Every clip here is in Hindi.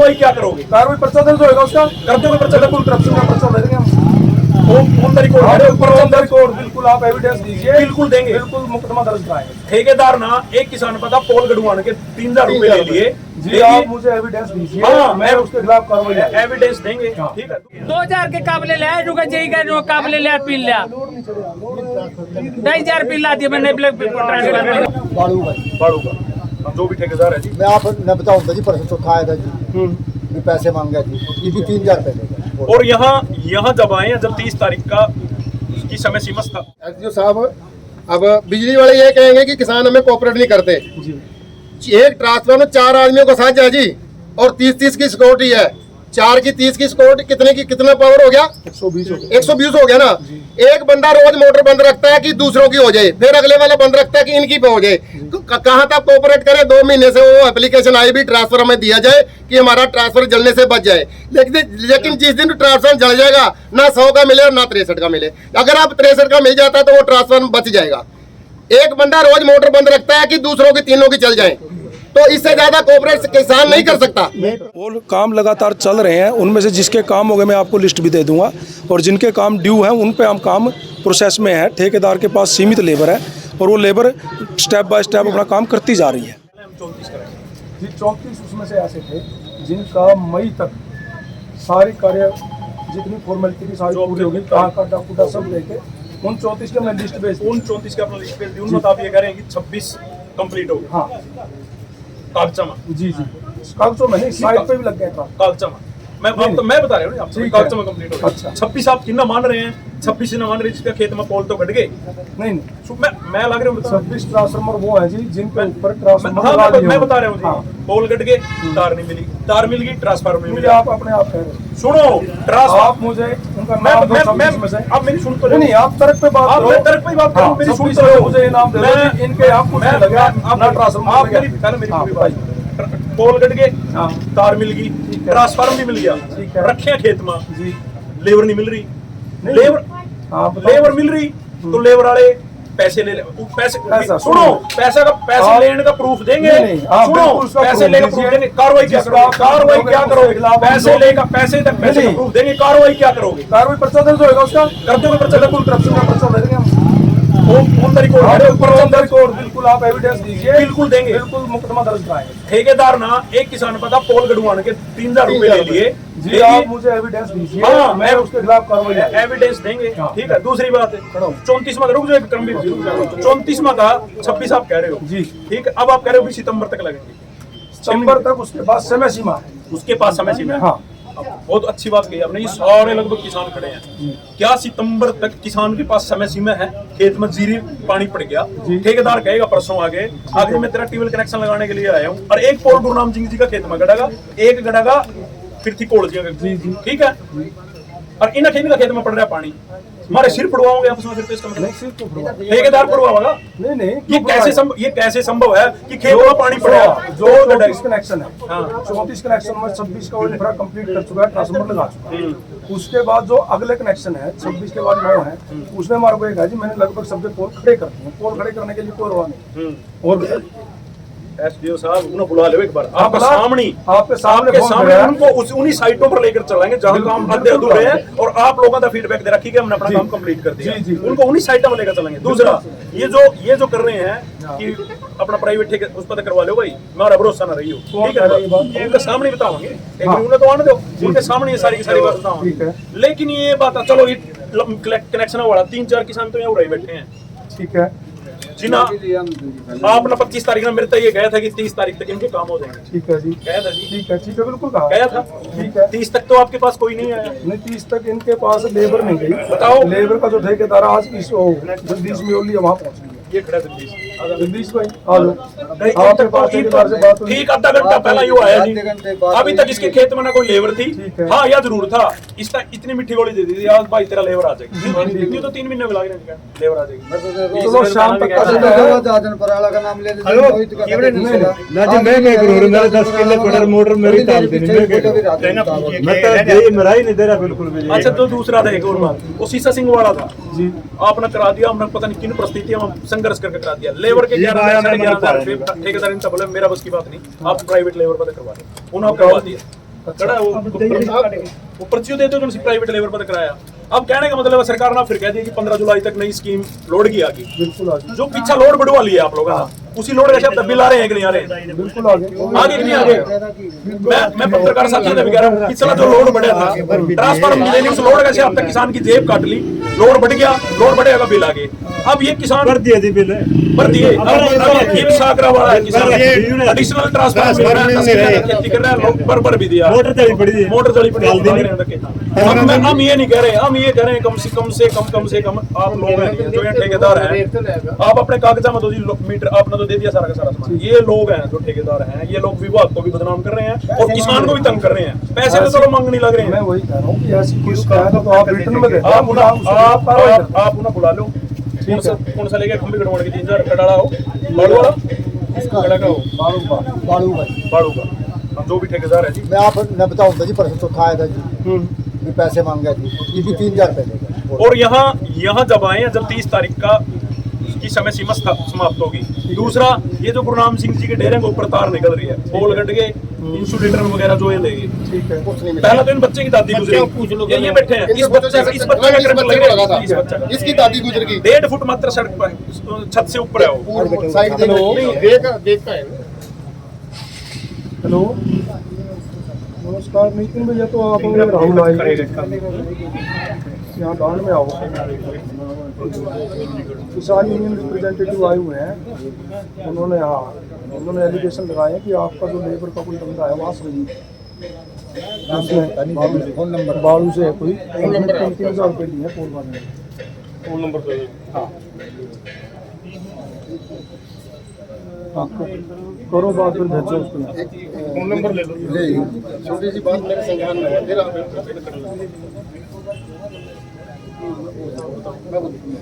कार्रवाई क्या करोगे? कार्रवाई पर्चा दर्ज होगा उसका, कर दोगे पर्चा? बिल्कुल करप्शन का पर्चा दे देंगे हम। ऑन द रिकॉर्ड बिल्कुल आप एविडेंस दीजिए, बिल्कुल देंगे, बिल्कुल मुकदमा दर्ज कराएंगे। ठेकेदार ना एक किसान पता पोल गढ़वाने के 3000 रुपए ले लिए जी, आप मुझे एविडेंस दीजिए, हाँ, मैं उसके खिलाफ कार्रवाई एविडेंस देंगे। ठीक है 2000 के काबले ले जो का जेई का जो काबले ले पी लिया 2000 पी ला दिया मैंने ब्लैक बाड़ू भाई, बाड़ू का जो भी ठेकेदार है जी, मैं आप न बताऊंगा जी, परसों चौथा आया था जी, ये पैसे मांगे थे, ये भी 3000 रुपए देगा। और यहाँ जब आए हैं, जब 30 तारीख का की समय सीमा था। एसडीओ साहब, अब बिजली वाले ये कहेंगे कि किसान हमें कोऑपरेट नहीं करते। एक ट्रांसफार्मर में 4 आदमियों को साथ जाए जी, और 30-30 की सिक्योरिटी है, 4 की 30 की सिक्योरिटी कितना पावर हो गया? 120 हो गया ना। एक बंदा रोज मोटर बंद रखता है कि दूसरों की हो जाए, फिर अगले वाला बंद रखता है कि इनकी पे हो जाए। कहाँ तक कोऑपरेट करे? 2 महीने से वो एप्लीकेशन आई भी ट्रांसफर हमें दिया जाए कि हमारा ट्रांसफर जलने से बच जाए, लेकिन जिस दिन ट्रांसफर जल जाएगा ना 100 का मिले और ना 63 का मिले। अगर आप 63 का मिल जाता है तो वो ट्रांसफर बच जाएगा। एक बंदा रोज मोटर बंद रखता है कि दूसरों की, तीनों की चल जाए, तो इससे ज्यादा कोऑपरेट किसान नहीं कर सकता। और काम लगातार चल रहे हैं, उनमें से जिसके काम हो गए मैं आपको लिस्ट भी दे दूंगा, और जिनके काम ड्यू हैं उन पे हम काम प्रोसेस में है। ठेकेदार के पास सीमित लेबर है और वो लेबर स्टेप बाय स्टेप अपना काम करती जा रही है। जी 34 उसमें से ऐसे थे जिनका मई तक सारी कार्य जितनी फॉर्मेलिटी की सारी पूरी होगी, कहाँ का डाकूटा सब लेके उन 34 के मैं लिस्ट भेज, उन 34 के अपना लिस्ट भेज दी। उन मुताबिक ये कह रहे हैं कि 26 कंप्लीट हो गया। हाँ कागजामा जी कागजों में नहीं, साइड पे भी लग गया था कागजामा। मैं बता रहा हूँ आपको, कागजामा कंप्लीट हो गया। अच्छा 26 आप कितना मान रहे हैं? 26 ना मान रहे जिसका खेत में पोल तो कट गए। नहीं मैं लग रहा हूँ 26 ट्रांसफार्मर वो है जी जिनके ऊपर ट्रांसफार्मर हाँ, लगा दिए मैं बता रहा हूँ हाँ। जी, पोल कट गए, तार नहीं मिली, तार मिल गई, ट्रांसफार्मर मिल मुझे गया। आप अपने आप कह रहे हैं, सुनो ट्रांसफार्मर, आप मुझे उनका नाम दो 26 में से। आप मेरी सुन तो नहीं आप तर्क पे बात करो, मैं तर्क पे बात करूं, हाँ, मेरी सुन 26 तो में लो। मुझे ये नाम दे दो कि इनके आप कुछ नहीं लगा, अपना ट्रांसफार्मर आप लग गया। मेरी पहले मेरी हाँ, पूरी बात, पोल कट गए, हाँ। तार मिल गई, ट्रांसफार्मर भी मिल गया, ठीक है। रखे हैं खेत में जी लेबर नहीं मिल रही, नहीं। हाँ, बताओ। लेबर मिल रही तो लेबर वाले पैसे ले पैसे पैसा, सुनो पैसे लेने का प्रूफ देंगे। नहीं, आप सुनो बिल्कुल उसका पैसे proof लेकर प्रूफ दीजिए। देंगे, कार्रवाई क्या जिसका करोगे? आप कार्रवाई क्या उसके करोगे? खिलाफ हम पैसे लोग- लेकर पैसे तक पैसे का नहीं। प्रूफ देंगे, कार्रवाई क्या करोगे? कार्रवाई पर्चा दर्ज होगा उसका, कर दोगे पर्चा? बिल्कुल करप्शन का पर्चा दे देंगे हम। ऑन द रिकॉर्ड बिल्कुल आप एविडेंस दीजिए, बिल्कुल देंगे, बिल्कुल मुकदमा दर्ज कराएंगे। ठेकेदार ना एक किसान पता पोल गढ़वाने के 3000 रुपए ले लिए जी, आप मुझे एविडेंस दीजिए, हाँ, मैं उसके खिलाफ कार्रवाई एविडेंस देंगे। हाँ। ठीक है दूसरी बात है 34वां रुक जाओ, क्रम भी 34वां का 26 आप कह रहे हो जी। ठीक है, अब आप कह रहे हो कि सितंबर तक लगेंगे, सितंबर तक उसके बाद समय सीमा है। उसके पास समय सीमा है। हाँ अब बहुत अच्छी बात कही आपने, ये सारे लगभग किसान खड़े हैं। क्या सितंबर तक किसान के पास समय सीमा है? खेत में जीरी पानी पड़ गया, ठेकेदार कहेगा परसों आगे मैं तेरा ट्यूबवेल कनेक्शन लगाने के लिए आया हूँ, और एक पोल गुरु नाम जी का खेत में गड़ेगा, एक गड़ेगा फिर थी कोल जी ठीक है, और इन खेत का खेत में पड़ रहा है पानी, हमारे सिर पड़वाओगे आपस में फिर तो इसका मतलब ठेकेदार पड़वाएगा? नहीं ये कैसे संभव है कि खेत में पानी पड़ रहा है? जो 34 कनेक्शन है, हाँ। 34 कनेक्शन में 26 का इंफ्रा कंप्लीट कर चुका है, ट्रांसफार्मर लगा चुका है। उसके बाद जो अगले कनेक्शन है 26 के बाद 9 है, उसमें हमारे को एक है जी, मैंने लगभग सबके पोल खड़े कर दिए। पोल खड़े करने के लिए कोई रवा नहीं। और एसडीओ साहब उन्हें बुला लो एक बार, आपके आपके सामने उनको उन्हीं साइटों पर लेकर चलाएंगे जहां काम आधे अधूरे हैं, और आप लोगों का फीडबैक दे रखी कि हमने अपना काम कंप्लीट कर दिया। उनको उन्हीं साइटों में लेकर चलेंगे। दूसरा ये जो कर रहे हैं कि अपना प्राइवेट ठेके उस पर करवा लो भाई, हमारा भरोसा ना रही हो, ठीक है, ये उनके सामने बताओगे, लेकिन उन्हें तो आने दो, उनके सामने ये सारी की सारी बात बताओ। लेकिन ये बात चलो, ये कनेक्शन वाला 3-4 किसान तो यहाँ रहे बैठे हैं, ठीक है जिना आपने 25 तारीख में मेरे तक ये गया था कि 30 तारीख तक इनके काम हो जाएंगे। ठीक है जी, गया था जी, ठीक है बिल्कुल कहा गया था। ठीक है 30 तक तो आपके पास कोई नहीं आया। नहीं 30 तक इनके पास लेबर नहीं गई। बताओ। लेबर का जो ठेकेदार आज इस जगदीश म्योली वहाँ पहुँच गई। ये खड़ा जगदीश भाई आ जाओ, आपके पास ठेकेदार से बात हुई। ठीक आधा घंटा पहला ये आया जी, अभी तक इसके खेत में ना कोई लेबर थी। हाँ यह जरूर था, इसका इतनी मिट्टी गोली दे दी थी, आज भाई तेरा लेबर आ जाएगी, इतनी तो 3 महीने में लग रहे हैं लेबर आ जाएगी। चलो शाम तक पराला का नाम ले अच्छा तो दूसरा था एक और बात, वो सीसा सिंह वाला था जी, आपने करा दिया, हमने पता नहीं किन परिस्थितियों में संघर्ष करके करा दिया। लेबर के 11,000 ठेकेदार इनका बोले मेरा बस की बात नहीं, आप प्राइवेट लेबर पर करवा दो, उन्होंने करवा दिया। खड़ा है वो पर्ची देते हो प्राइवेट लेबर पर कराया। अब कहने का मतलब है सरकार ने फिर कह दिया कि 15 जुलाई तक नई स्कीम लोड की आगे, बिल्कुल आगे, जो पीछा लोड बढ़वा लिया आप लोगों ने, उसी लोड का शब्द बिल आ रहे हैं कि नहीं आ रहे हैं? बिल्कुल आगे आगे कि नहीं आगे? मैं पत्रकार साथियों से भी कह रहा हूँ, पिछला जो लोड बढ़ा था ट्रांसफार्मर देने से लोड का अब तक किसान की जेब काट ली, लोड बढ़ गया, लोड बढ़ेगा बिल आगे। अब ये किसान भर दिए बिल भर दिए, अब ये साकरा वाला है किसान एडिशनल ट्रांसफार्मर खेती कर रहा है, लोग भर भी दिया, मोटर चली पड़ी। हम ये नहीं कह रहे, हम ये कह रहे हैं कम से कम आप लोग हैं जो ये ठेकेदार हैं, आप अपने कागजा में तो मीटर आपने तो दे दिया सारा का सारा सामान। ये लोग हैं जो ठेकेदार हैं, ये लोग विभाग को भी बदनाम कर रहे हैं और किसान को भी तंग कर रहे हैं, पैसे तो चलो मांग नहीं लग रहे हैं। मैं वही कह रहा हूँ कि ऐसी कोई शिकायत हो तो आप रिटर्न में दें। आप उन्हें बुला लो, कौन सा लेके खंबे कटवाने की 3000 कटाड़ा हो, बाड़ू वाला कड़ा का हो, बाड़ू का हम जो भी ठेकेदार है जी। मैं आप न बताऊंगा जी, परसों चौथा आया था जी, ये पैसे मांग गया जी, ये भी 3000 रुपये देगा। और यहाँ जब आए हैं, जब 30 तारीख का की समय सीमा समाप्त होगी। दूसरा, ये जो गुरु नाम सिंह जी के डेरे के ऊपर तार निकल रही है, पोल गट के इंसुलेटर वगैरह जो ये लेगी, ठीक है, पहला तो इन बच्चे की दादी गुजरी, ये बैठे हैं, इस बच्चे का करंट लगा, इसकी दादी गुजर गई, 1.5 फुट मात्र सड़क पर छत से ऊपर है वो साइड देख का है। हेलो नमस्कार नितिन भैया, तो आप राहुल आए यहाँ गाँव में आओ, किसान यूनियन रिप्रेजेंटेटिव आए हुए हैं, उन्होंने एलिगेशन लगाए कि आपका जो लेबर का कोई बंदा है वहाँ सही फोन नंबर बाड़ू से है कोई, 3,000 रुपये लिए पोल वाले, फोन नंबर हाँ करो बात, फिर भेजो उसको। फोन नंबर ले लो, छोटी सी बात मेरे संज्ञान में है, फिर आप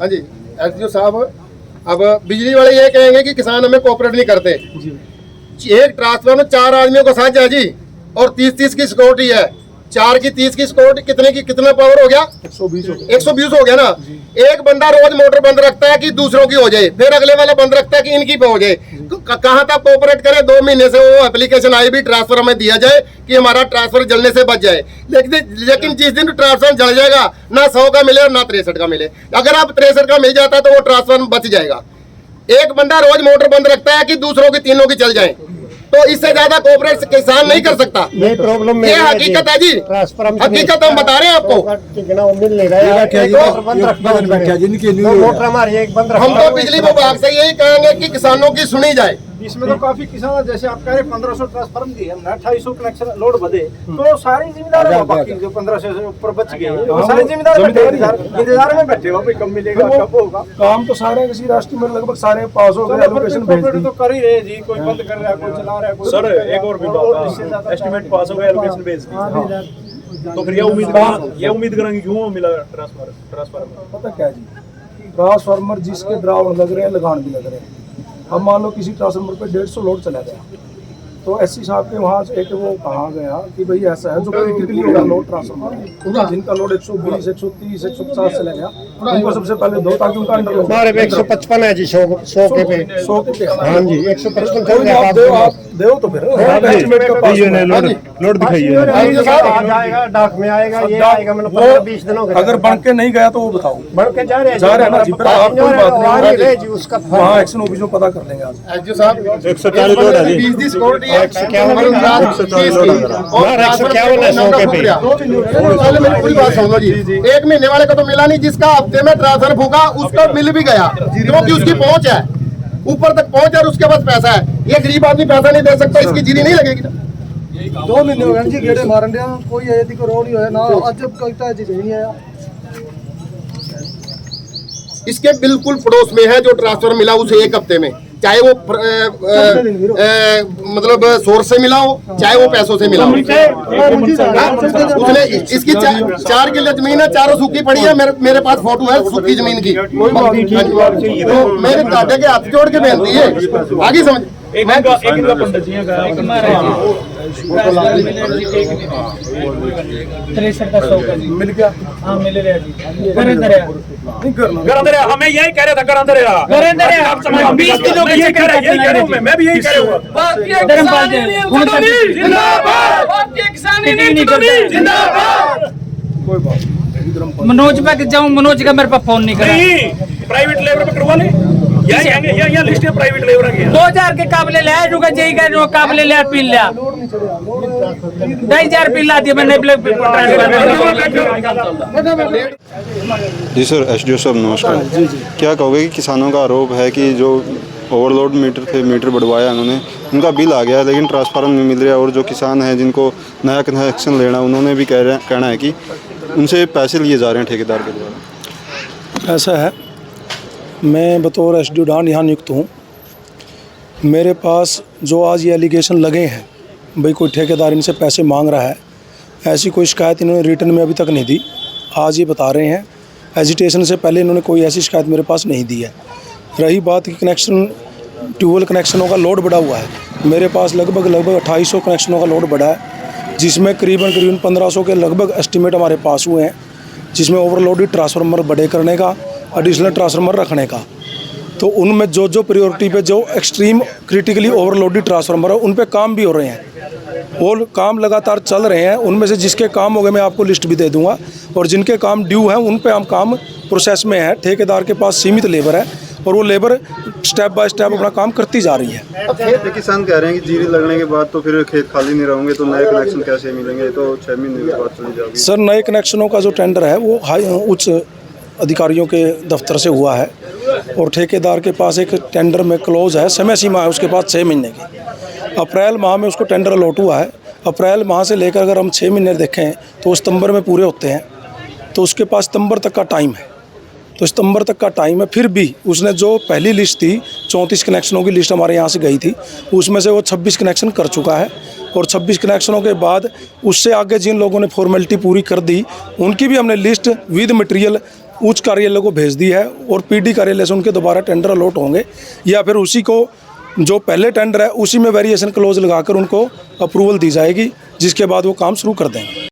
हाँ जी एसडीओ साहब, अब बिजली वाले ये कहेंगे कि किसान हमें कोऑपरेट नहीं करते। एक ट्रांसफार्मर में 4 आदमियों को साथ जाए जी, और 30-30 की सिक्योरिटी है, 4 की 30 की सिक्योरिटी कितना पावर हो गया? 120 हो गया ना। एक बंदा रोज मोटर बंद रखता है कि दूसरों की हो जाए, फिर अगले वाला बंद रखता है कि इनकी पे हो जाए। कहाँ तक कोऑपरेट करे? 2 महीने से वो एप्लीकेशन आई भी ट्रांसफर हमें दिया जाए कि हमारा ट्रांसफर जलने से बच जाए, लेकिन जिस दिन ट्रांसफर जल जाएगा ना 100 का मिले और ना 63 का मिले। अगर आप 63 का मिल जाता है तो वो ट्रांसफर बच जाएगा। एक बंदा रोज मोटर बंद रखता है कि दूसरों की तीनों की चल जाए, तो इससे ज्यादा कोऑपरेट किसान नहीं कर सकता। ये प्रॉब्लम ये हकीकत है जी, हकीकत हम बता रहे हैं आपको। हम तो बिजली विभाग से यही कहेंगे कि किसानों की सुनी जाए। इसमें तो काफी किसान, जैसे आप कह रहे 1500 ट्रांसफार्म दिए हमने, 2800 कनेक्शन लोड बढ़े, तो सारी जिम्मेदार है, बाकी जो 1500 से ऊपर बच गए वो सारे जिम्मेदार इंतजार में बैठे हो, कब मिलेगा कब होगा। काम तो सारे किसी राष्ट्रीय में लगभग सारे पास हो गए, एलोकेशन भेज दी तो कर ही रहे जी, कोई बंद कर रहा है, कोई चला रहा है, कोई सर एक और विभाग एस्टिमेट पास हो गया, एलोकेशन भेज दी, तो फिर ये उम्मीद करेंगे क्यों मिला ट्रांसफार्मर? पता क्या जी, ट्रांसफार्मर जिसके ड्राउन लग रहे हैं, लगान भी लग रहे हैं। अब मान लो किसी ट्रांसफार्मर पे 150 लोड चला गया, तो एससी साहब के वहाँ से एक वो कहा गया कि भाई ऐसा है जो क्रिटिकली होगा लोड ट्रांसफार्मर, जिनका लोड 120, 130, 150 चला गया, उनको सबसे पहले दो, ताकि उनका अंडर लोड। हमारे 155 है जी, 100 के पे 100 के पे, हाँ जी 155 कोई आप दो तो फिर एस्टिमेट का पास लोड दिखाइए, जाएगा डाक में आएगा, ये आएगा, मतलब 15-20 दिन हो गए। अगर बन के नहीं गया तो वो बताओ, बढ़ के जा रहे हैं ना जी, फिर आप कोई बात नहीं, जी उसका वहाँ एक्शन ऑफिस में पता कर लेंगे आज। एसडीओ साहब 140 लोड है जी, 20 सिक्योरिटी है, 1 महीने वाले को तो मिला नहीं, जिसका हफ्ते में ट्रांसफर होगा उसका मिल भी गया, क्योंकि उसकी पहुंच है, ऊपर तक पहुंच है और उसके पास पैसा है। ये गरीब आदमी पैसा नहीं दे सकता, इसकी जीरी नहीं लगेगी ना। 2 महीने हो गए जी गेड़े मारन दिया, कोई यदि को रोड ही है ना, आज जब कहता है जी नहीं आया। इसके बिल्कुल पड़ोस में है जो ट्रांसफर मिला उसे 1 हफ्ते में, चाहे वो मतलब सोर्स से मिला हो, चाहे वो पैसों से मिला हो। उसने इसकी 4 किलो जमीन है, 4 सूखी पड़ी है, मेरे पास फोटो है सूखी जमीन की। तो मेरे दादा के हाथ जोड़ के बेनती है, आगे समझ एक इनका पंडित जी का 63 का 100 का जी मिल गया हाँ मिल रहा जी करे दे रहा नहीं करना घर अंदर है, हमें यही कह रहा था घर अंदर है घर अंदर है, आप समझ 20 किलो के यही कह रहा चक्कर हूं मैं भी यही कह रहा हूं धर्मपाल जी जिंदाबाद कोई बात नहीं मनोज पे जाऊं, मनोज का मेरे पास फोन नहीं करा नहीं प्राइवेट लेबर पे करवा ले यही आएंगे यहाँ लिस्ट है प्राइवेट लेबर की 2000 के काबले ले रुका जई का नो काबले ले पी लिया 2000 पी ला दिया मैंने जी सर एसडीओ साहब नमस्कार। क्या कहोगे कि किसानों का आरोप है कि जो ओवरलोड मीटर थे, मीटर बढ़वाया उन्होंने, उनका बिल आ गया लेकिन ट्रांसफार्मर नहीं मिल रहा, और जो किसान हैं जिनको नया कनेक्शन लेना उन्होंने भी कहना है कि उनसे पैसे लिए जा रहे हैं ठेकेदार के द्वारा। ऐसा है, मैं बतौर एसडीओ डांड यहाँ नियुक्त हूँ। मेरे पास जो आज ये एलिगेशन लगे हैं भाई कोई ठेकेदार इनसे पैसे मांग रहा है, ऐसी कोई शिकायत इन्होंने रिटर्न में अभी तक नहीं दी। आज ये बता रहे हैं, एजिटेशन से पहले इन्होंने कोई ऐसी शिकायत मेरे पास नहीं दी है। रही बात कि कनेक्शन, ट्यूबवेल कनेक्शनों का लोड बढ़ा हुआ है, मेरे पास लगभग 2800 कनेक्शनों का लोड बढ़ा है, जिसमें करीबन 1500 के लगभग एस्टिमेट हमारे पास हुए हैं, जिसमें ओवरलोडेड ट्रांसफार्मर बड़े करने का, एडिशनल ट्रांसफार्मर रखने का। तो उनमें जो प्रायोरिटी पे जो एक्सट्रीम क्रिटिकली ओवरलोडेड ट्रांसफार्मर है उन पे काम भी हो रहे हैं, वो काम लगातार चल रहे हैं। उनमें से जिसके काम हो गए मैं आपको लिस्ट भी दे दूंगा, और जिनके काम ड्यू हैं उन पे हम काम प्रोसेस में है। ठेकेदार के पास सीमित लेबर है और वो लेबर स्टेप बाय स्टेप अपना काम करती जा रही है। अब खेत किसान कह रहे हैं कि जीरी लगने के बाद तो फिर खेत खाली नहीं रहेंगे, तो नए कनेक्शन कैसे मिलेंगे? तो 6 महीने के बाद चली जाएगी। सर, नए कनेक्शनों का जो टेंडर है वो उच्च अधिकारियों के दफ्तर से हुआ है, और ठेकेदार के पास एक टेंडर में क्लोज है, समय सीमा है उसके पास 6 महीने की। अप्रैल माह में उसको टेंडर अलॉट हुआ है। अप्रैल माह से लेकर अगर हम 6 महीने देखें तो सितंबर में पूरे होते हैं, तो उसके पास सितंबर तक का टाइम है। तो सितंबर तक का टाइम है, फिर भी उसने जो पहली लिस्ट थी 34 कनेक्शनों की लिस्ट हमारे यहाँ से गई थी, उसमें से वो 26 कनेक्शन कर चुका है, और 26 कनेक्शनों के बाद उससे आगे जिन लोगों ने फॉर्मेलिटी पूरी कर दी उनकी भी हमने लिस्ट विद मटेरियल उच्च कार्यालय को भेज दी है, और पीडी कार्यालय से उनके दोबारा टेंडर अलॉट होंगे, या फिर उसी को जो पहले टेंडर है उसी में वेरिएशन क्लोज लगाकर उनको अप्रूवल दी जाएगी, जिसके बाद वो काम शुरू कर देंगे।